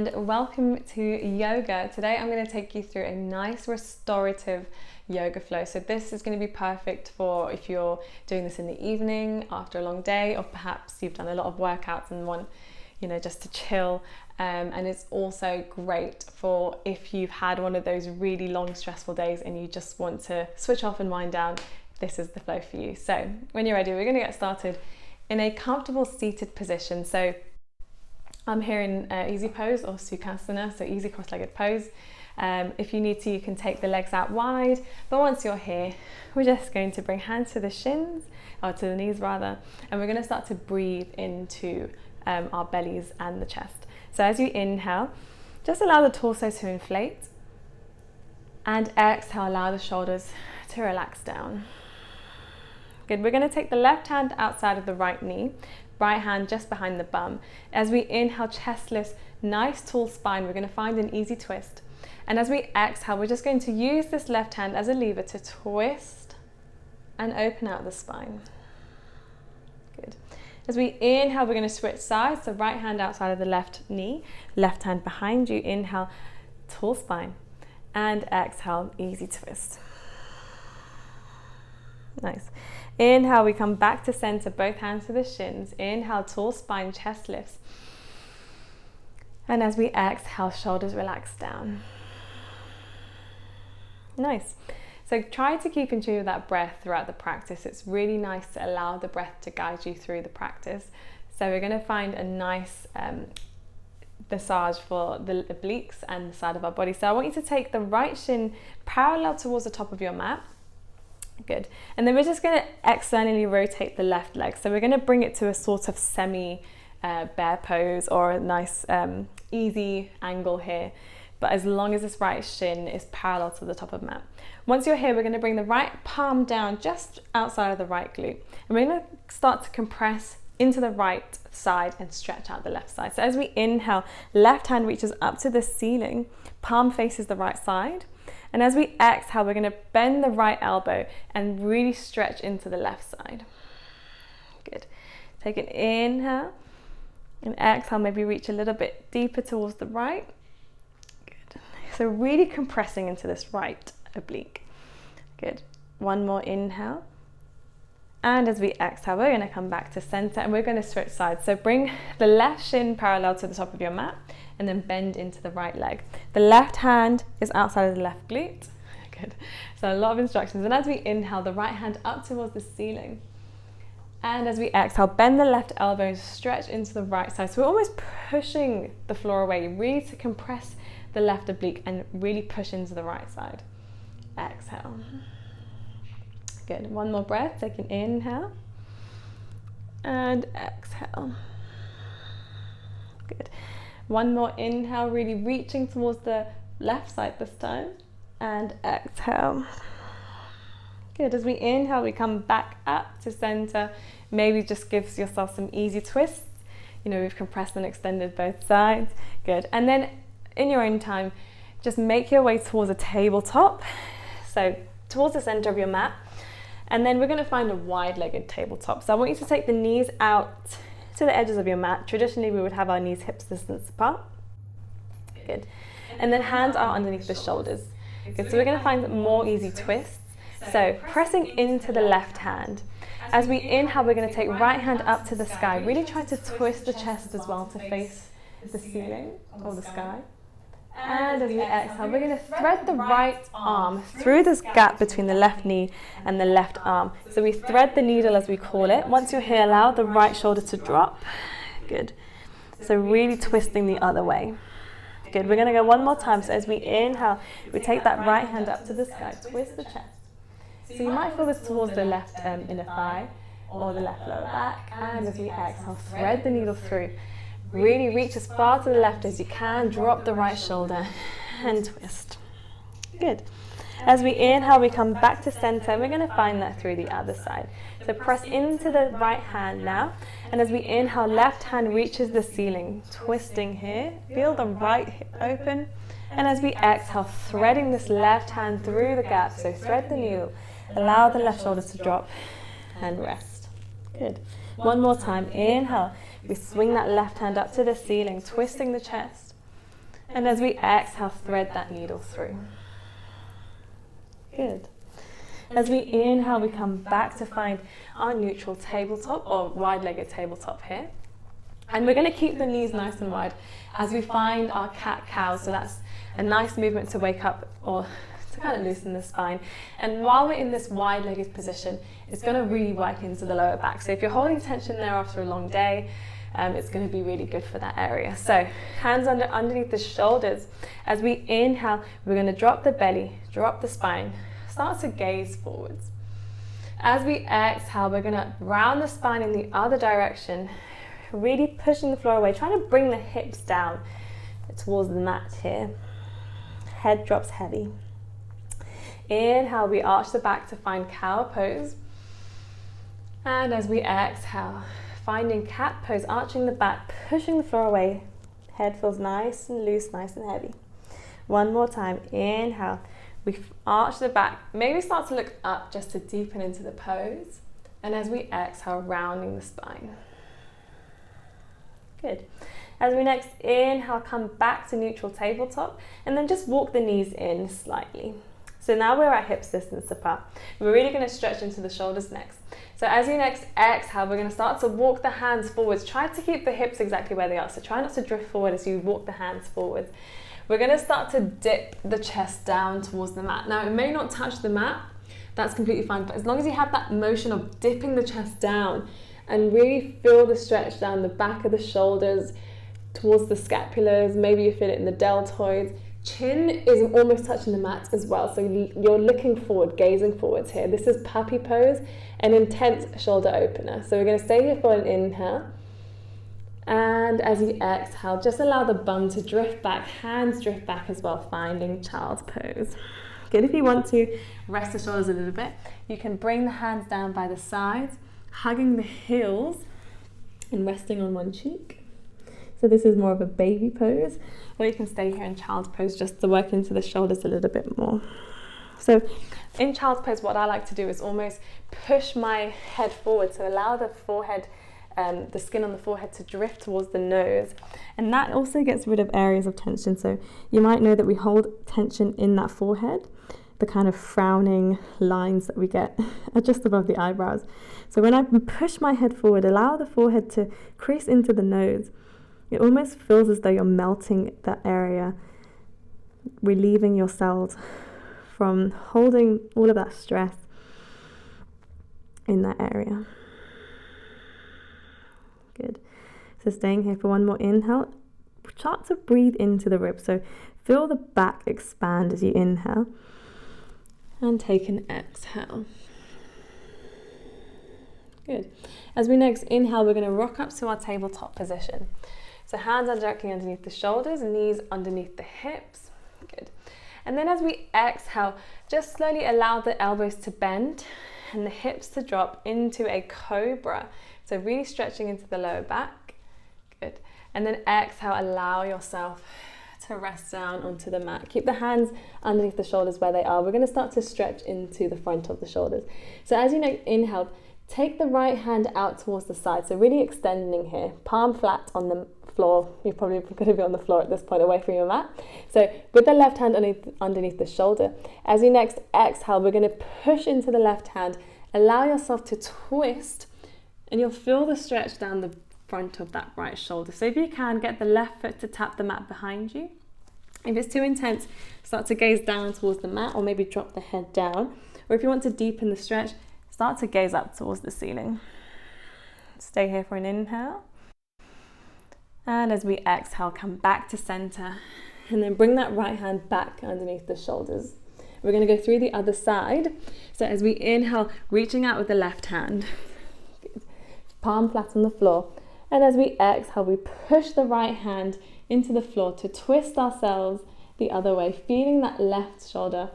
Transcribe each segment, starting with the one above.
and welcome to yoga. Today I'm going to take you through a nice restorative yoga flow. So this is going to be perfect for if you're doing this in the evening after a long day, or perhaps you've done a lot of workouts and want, just to chill. And it's also great for if you've had one of those really long stressful days and you just want to switch off and wind down. This is the flow for you. So when you're ready, we're going to get started in a comfortable seated position. So I'm here in easy pose or sukhasana, so easy cross-legged pose. If you need to, you can take the legs out wide, but once you're here, we're just going to bring hands to the shins, or to the knees rather, and we're going to start to breathe into our bellies and the chest. So as you inhale, just allow the torso to inflate, and exhale, allow the shoulders to relax down. Good, we're going to take the left hand outside of the right knee, right hand just behind the bum. As we inhale, chest lifts, nice tall spine. We're going to find an easy twist. And as we exhale, we're just going to use this left hand as a lever to twist and open out the spine. Good. As we inhale, we're going to switch sides. So right hand outside of the left knee, left hand behind you. Inhale, tall spine. And exhale, easy twist. Nice. Inhale, we come back to center, both hands to the shins. Inhale, tall spine, chest lifts. And as we exhale, shoulders relax down. Nice. So try to keep in tune with that breath throughout the practice. It's really nice to allow the breath to guide you through the practice. So we're going to find a nice massage for the obliques and the side of our body. So I want you to take the right shin parallel towards the top of your mat. Good. And then we're just going to externally rotate the left leg. So we're going to bring it to a sort of semi bear pose, or a nice easy angle here. But as long as this right shin is parallel to the top of the mat. Once you're here, we're going to bring the right palm down just outside of the right glute. And we're going to start to compress into the right side and stretch out the left side. So as we inhale, left hand reaches up to the ceiling, palm faces the right side. And as we exhale, we're going to bend the right elbow and really stretch into the left side. Good. Take an inhale and exhale, maybe reach a little bit deeper towards the right. Good. So really compressing into this right oblique. Good. One more inhale. And as we exhale, we're going to come back to center and we're going to switch sides. So bring the left shin parallel to the top of your mat and then bend into the right leg. The left hand is outside of the left glute. Good. So a lot of instructions. And as we inhale, the right hand up towards the ceiling. And as we exhale, bend the left elbow, stretch into the right side. So we're almost pushing the floor away, really to compress the left oblique and really push into the right side. Exhale. Good. One more breath. Take an inhale and exhale. Good. One more inhale, really reaching towards the left side this time, and exhale. Good. As we inhale, we come back up to center. Maybe just gives yourself some easy twists. We've compressed and extended both sides. Good. And then in your own time, just make your way towards a tabletop. So towards the center of your mat. And then we're going to find a wide-legged tabletop. So I want you to take the knees out to the edges of your mat. Traditionally, we would have our knees hips distance apart. Good. And then hands are underneath the shoulders. Good. So we're going to find more easy twists. So pressing into the left hand. As we inhale, we're going to take right hand up to the sky. Really try to twist the chest as well to face the ceiling or the sky. And as we exhale, we're going to thread the right arm through this gap between the left knee and the left arm. So we thread the needle, as we call it. Once you're here, allow the right shoulder to drop. Good. So really twisting the other way. Good. We're going to go one more time. So as we inhale, we take that right hand up to the sky, twist the chest. So you might feel this towards the left inner thigh or the left lower back. And as we exhale, thread the needle through. Really reach as far to the left as you can, drop the right shoulder and twist. Good. As we inhale, we come back to center and we're going to find that through the other side. So press into the right hand now. And as we inhale, left hand reaches the ceiling, twisting here. Feel the right hip open. And as we exhale, threading this left hand through the gap. So thread the needle, allow the left shoulder to drop and rest. Good. One more time. Inhale. We swing that left hand up to the ceiling, twisting the chest. And as we exhale, thread that needle through. Good. As we inhale, we come back to find our neutral tabletop or wide-legged tabletop here. And we're going to keep the knees nice and wide as we find our cat-cow. So that's a nice movement to wake up or to kind of loosen the spine. And while we're in this wide-legged position, it's going to really work into the lower back. So if you're holding tension there after a long day, it's going to be really good for that area. So hands underneath the shoulders. As we inhale, we're going to drop the belly, drop the spine, start to gaze forwards. As we exhale, we're going to round the spine in the other direction, really pushing the floor away, trying to bring the hips down towards the mat here. Head drops heavy. Inhale, we arch the back to find cow pose. And as we exhale, finding cat pose, arching the back, pushing the floor away. Head feels nice and loose, nice and heavy. One more time. Inhale, we arch the back. Maybe start to look up just to deepen into the pose. And as we exhale, rounding the spine. Good. As we next inhale, come back to neutral tabletop and then just walk the knees in slightly. So now we're at hips distance apart. We're really going to stretch into the shoulders next. So as you next exhale, we're going to start to walk the hands forwards. Try to keep the hips exactly where they are. So try not to drift forward as you walk the hands forwards. We're going to start to dip the chest down towards the mat. Now it may not touch the mat. That's completely fine. But as long as you have that motion of dipping the chest down and really feel the stretch down the back of the shoulders towards the scapulars, maybe you feel it in the deltoids. Chin is almost touching the mat as well, so you're looking forward, gazing forwards here. This is puppy pose, an intense shoulder opener. So we're going to stay here for an inhale. And as you exhale, just allow the bum to drift back, hands drift back as well, finding child's pose. Good. If you want to rest the shoulders a little bit, you can bring the hands down by the sides, hugging the heels and resting on one cheek. So this is more of a baby pose, or you can stay here in child's pose just to work into the shoulders a little bit more. So in child's pose, what I like to do is almost push my head forward to allow the forehead, the skin on the forehead to drift towards the nose. And that also gets rid of areas of tension. So you might know that we hold tension in that forehead, the kind of frowning lines that we get are just above the eyebrows. So when I push my head forward, allow the forehead to crease into the nose. It almost feels as though you're melting that area, relieving yourselves from holding all of that stress in that area. Good. So staying here for one more inhale. Start to breathe into the ribs. So feel the back expand as you inhale. And take an exhale. Good. As we next inhale, we're going to rock up to our tabletop position. So hands are directly underneath the shoulders, knees underneath the hips. Good. And then as we exhale, just slowly allow the elbows to bend and the hips to drop into a cobra. So really stretching into the lower back. Good. And then exhale, allow yourself to rest down onto the mat. Keep the hands underneath the shoulders where they are. We're going to start to stretch into the front of the shoulders. So as you inhale, take the right hand out towards the side. So really extending here, palm flat on the floor. You're probably going to be on the floor at this point, away from your mat. So with the left hand underneath the shoulder. As you next exhale, we're going to push into the left hand. Allow yourself to twist, and you'll feel the stretch down the front of that right shoulder. So if you can, get the left foot to tap the mat behind you. If it's too intense, start to gaze down towards the mat, or maybe drop the head down. Or if you want to deepen the stretch, start to gaze up towards the ceiling. Stay here for an inhale. And as we exhale, come back to center, and then bring that right hand back underneath the shoulders. We're going to go through the other side. So as we inhale, reaching out with the left hand, palm flat on the floor. And as we exhale, we push the right hand into the floor to twist ourselves the other way, feeling that left shoulder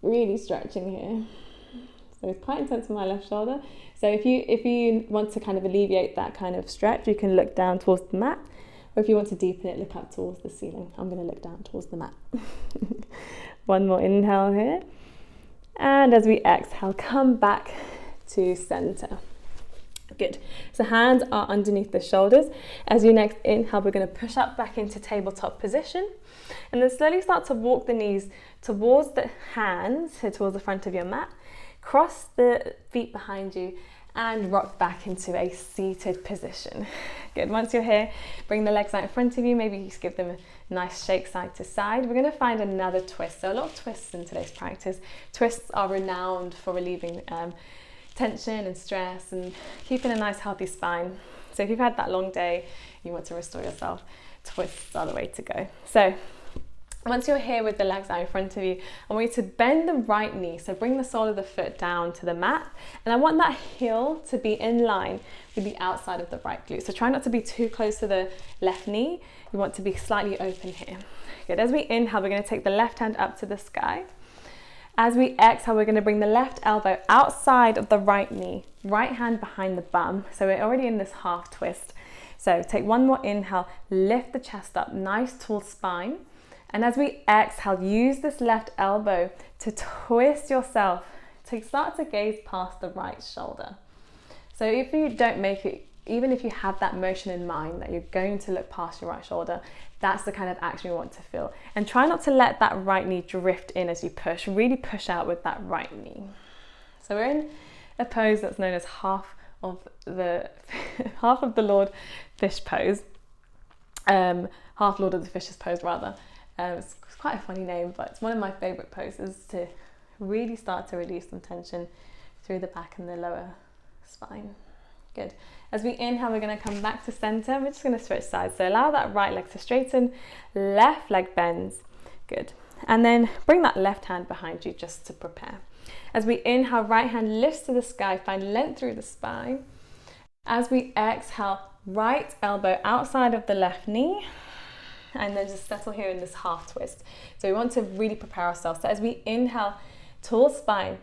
really stretching here. So it's quite intense on my left shoulder. So if you want to kind of alleviate that kind of stretch, you can look down towards the mat. Or if you want to deepen it, look up towards the ceiling. I'm going to look down towards the mat. One more inhale here. And as we exhale, come back to center. Good. So hands are underneath the shoulders. As you next inhale, we're going to push up back into tabletop position. And then slowly start to walk the knees towards the hands, so towards the front of your mat. Cross the feet behind you and rock back into a seated position. Good. Once you're here, bring the legs out in front of you. Maybe just give them a nice shake side to side. We're going to find another twist. So a lot of twists in today's practice. Twists are renowned for relieving tension and stress and keeping a nice healthy spine. So if you've had that long day, you want to restore yourself, twists are the way to go. So once you're here with the legs out in front of you, I want you to bend the right knee. So bring the sole of the foot down to the mat. And I want that heel to be in line with the outside of the right glute. So try not to be too close to the left knee. You want to be slightly open here. Good. As we inhale, we're going to take the left hand up to the sky. As we exhale, we're going to bring the left elbow outside of the right knee, right hand behind the bum. So we're already in this half twist. So take one more inhale, lift the chest up, nice tall spine. And as we exhale, use this left elbow to twist yourself to start to gaze past the right shoulder. So if you don't make it, even if you have that motion in mind that you're going to look past your right shoulder, that's the kind of action you want to feel. And try not to let that right knee drift in as you push. Really push out with that right knee. So we're in a pose that's known as half of the Lord fish pose. Half Lord of the Fishes pose rather. It's quite a funny name, but it's one of my favorite poses to really start to release some tension through the back and the lower spine. Good. As we inhale, we're going to come back to center. We're just going to switch sides. So allow that right leg to straighten, left leg bends. Good. And then bring that left hand behind you just to prepare. As we inhale, right hand lifts to the sky, find length through the spine. As we exhale, right elbow outside of the left knee. And then just settle here in this half twist. So we want to really prepare ourselves. So as we inhale, tall spine.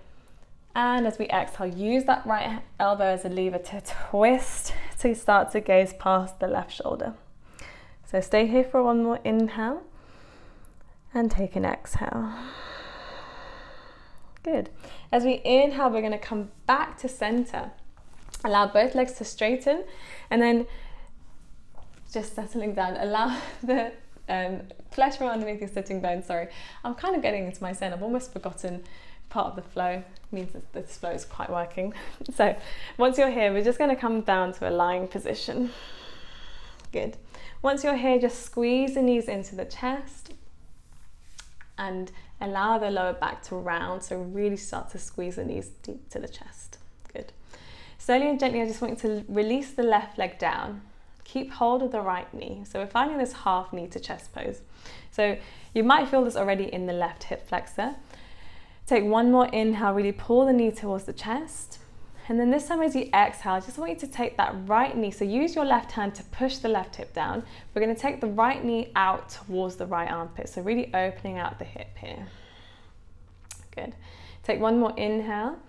And as we exhale, use that right elbow as a lever to twist to start to gaze past the left shoulder. So stay here for one more inhale and take an exhale. Good. As we inhale, we're going to come back to center. Allow both legs to straighten and then just settling down. Allow the flesh from underneath your sitting bones. Sorry, I'm kind of getting into my zen. I've almost forgotten part of the flow. It means that this flow is quite working. So once you're here, we're just going to come down to a lying position. Good. Once you're here, just squeeze the knees into the chest and allow the lower back to round. So really start to squeeze the knees deep to the chest. Good. Slowly and gently, I just want you to release the left leg down. Keep hold of the right knee. So we're finding this half knee to chest pose. So you might feel this already in the left hip flexor. Take one more inhale, really pull the knee towards the chest. And then this time as you exhale, I just want you to take that right knee. So use your left hand to push the left hip down. We're going to take the right knee out towards the right armpit. So really opening out the hip here. Good. Take one more inhale.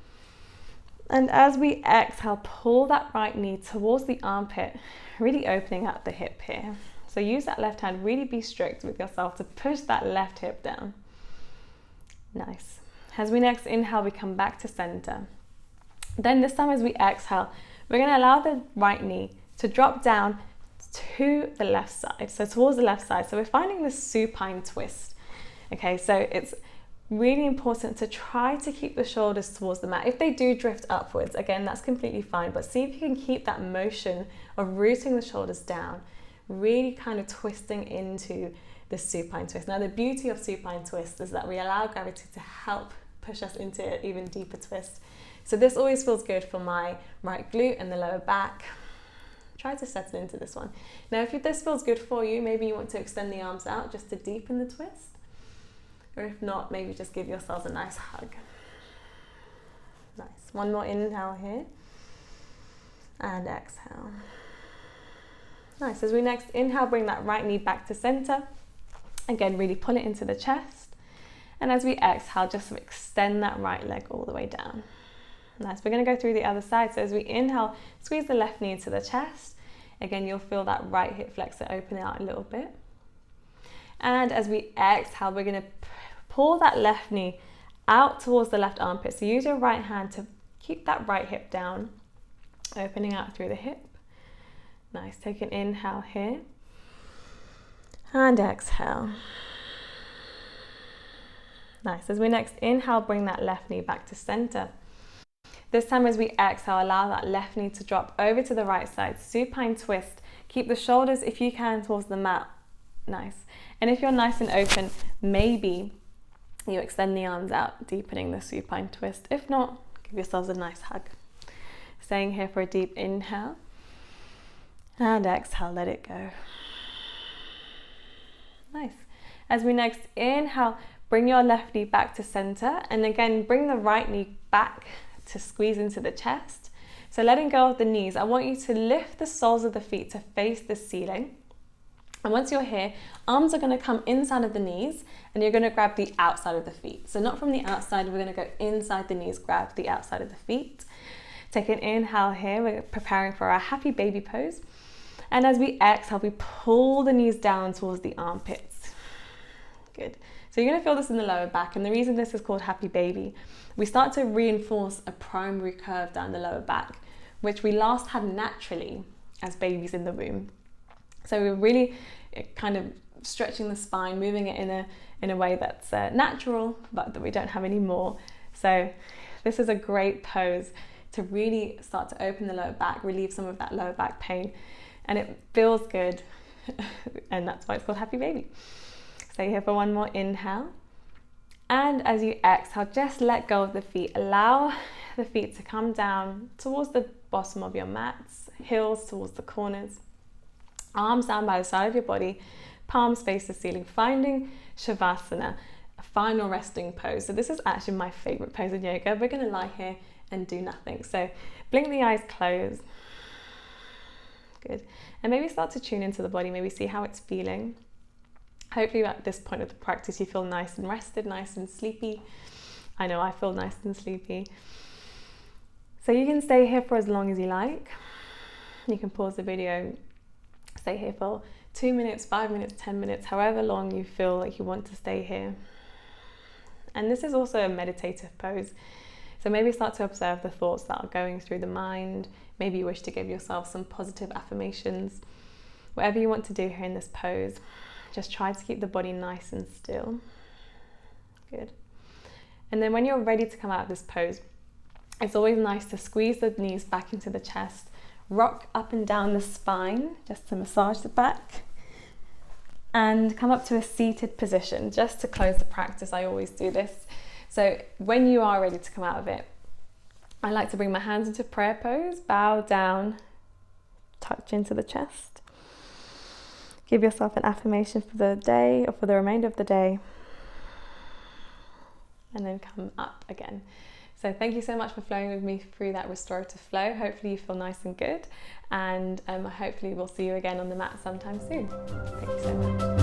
And as we exhale, pull that right knee towards the armpit, really opening out the hip here. So use that left hand, really be strict with yourself to push that left hip down. Nice. As we next inhale, we come back to center. Then this time as we exhale, we're going to allow the right knee to drop down to the left side, so towards the left side. So we're finding this supine twist. Okay, so it's really important to try to keep the shoulders towards the mat. If they do drift upwards, again, that's completely fine, but see if you can keep that motion of rooting the shoulders down, really kind of twisting into the supine twist. Now, the beauty of supine twist is that we allow gravity to help push us into an even deeper twist. So this always feels good for my right glute and the lower back. Try to settle into this one. Now, if this feels good for you, maybe you want to extend the arms out just to deepen the twist. Or if not, maybe just give yourselves a nice hug. Nice. One more inhale here. And exhale. Nice. As we next inhale, bring that right knee back to center. Again, really pull it into the chest. And as we exhale, just extend that right leg all the way down. Nice. We're going to go through the other side. So as we inhale, squeeze the left knee into the chest. Again, you'll feel that right hip flexor open out a little bit. And as we exhale, we're going to pull that left knee out towards the left armpit. So use your right hand to keep that right hip down. Opening out through the hip. Nice. Take an inhale here. And exhale. Nice. As we next inhale, bring that left knee back to center. This time as we exhale, allow that left knee to drop over to the right side. Supine twist. Keep the shoulders, if you can, towards the mat. Nice. And if you're nice and open, maybe you extend the arms out, deepening the supine twist. If not, give yourselves a nice hug. Staying here for a deep inhale. And exhale, let it go. Nice. As we next inhale, bring your left knee back to center. And again, bring the right knee back to squeeze into the chest. So letting go of the knees, I want you to lift the soles of the feet to face the ceiling. And once you're here, arms are going to come inside of the knees and you're going to grab the outside of the feet. So not from the outside, we're going to go inside the knees, grab the outside of the feet. Take an inhale here, we're preparing for our happy baby pose. And as we exhale, we pull the knees down towards the armpits. Good. So you're going to feel this in the lower back, and the reason this is called happy baby, we start to reinforce a primary curve down the lower back, which we last had naturally as babies in the womb. So we're really kind of stretching the spine, moving it in a way that's natural, but that we don't have anymore. So this is a great pose to really start to open the lower back, relieve some of that lower back pain, and it feels good, and that's why it's called happy baby. Stay here for one more inhale, and as you exhale, just let go of the feet. Allow the feet to come down towards the bottom of your mats, heels towards the corners. Arms down by the side of your body, palms face the ceiling, finding Shavasana, a final resting pose. So this is actually my favorite pose in yoga. We're going to lie here and do nothing. So blink the eyes, close. Good. And maybe start to tune into the body, maybe see how it's feeling. Hopefully at this point of the practice you feel nice and rested, nice and sleepy. I know I feel nice and sleepy. So you can stay here for as long as you like. You can pause the video, stay here for 2 minutes, 5 minutes, 10 minutes, however long you feel like you want to stay here. And this is also a meditative pose. So maybe start to observe the thoughts that are going through the mind. Maybe you wish to give yourself some positive affirmations. Whatever you want to do here in this pose, just try to keep the body nice and still. Good. And then when you're ready to come out of this pose, it's always nice to squeeze the knees back into the chest, rock up and down the spine just to massage the back, and come up to a seated position. Just to close the practice, I always do this. So when you are ready to come out of it, I like to bring my hands into prayer pose, bow down, touch into the chest. Give yourself an affirmation for the day or for the remainder of the day, and then come up again. So thank you so much for flowing with me through that restorative flow. Hopefully you feel nice and good, and hopefully we'll see you again on the mat sometime soon. Thank you so much.